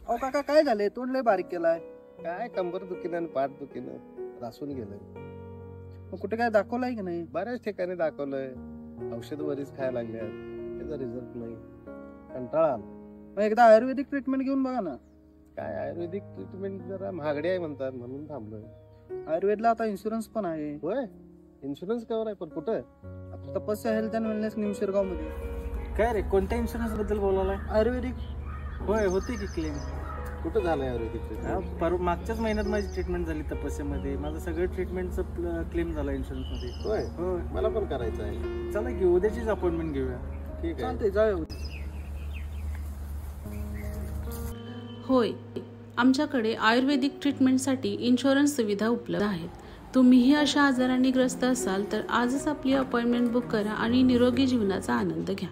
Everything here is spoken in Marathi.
अहो काका काय झालंय? तोंड लय बारीक केलाय. काय कंबर दुखीनं आणि पाठ दुखीनं रासून गेलंय. मग कुठे काय दाखवलाय की नाही? बऱ्याच ठिकाणी दाखवलंय, औषध बरीच खायला लागल्यात, त्याचा रिझल्ट नाही. कंटाळा आला. मग एकदा आयुर्वेदिक ट्रीटमेंट घेऊन बघा ना. काय आयुर्वेदिक ट्रीटमेंट जरा महागडी आहे म्हणतात, म्हणून थांबलोय. आयुर्वेदला आता इन्शुरन्स पण आहे. होय, इन्शुरन्स कव्हर आहे, पण कुठं? आता तपस्या हेल्थ अँड वेलनेस निमशिरगाव मध्ये. काय रे, कोणत्या इन्शुरन्स बद्दल बोलायलाय? आयुर्वेदिक. होय, होते की क्लेम. कुठं झालंय आयुर्वेदिक ट्रीटमेंट? मागच्याच महिन्यात माझी ट्रीटमेंट झाली तपस्यामध्ये. माझं सगळं ट्रीटमेंटचं क्लेम झाला इन्शुरन्स मध्ये. होय, होय. मला पण करायचं आहे. चला की उद्याचीच अपॉइंटमेंट घेऊया. ठीक आहे, चालतंय, जाऊया. होय, आमच्याकडे आयुर्वेदिक ट्रीटमेंटसाठी इन्शुरन्स सुविधा उपलब्ध आहेत. तुम्हीही अशा आजारांनी ग्रस्त असाल तर आजच आपली अपॉइंटमेंट बुक करा आणि निरोगी जीवनाचा आनंद घ्या.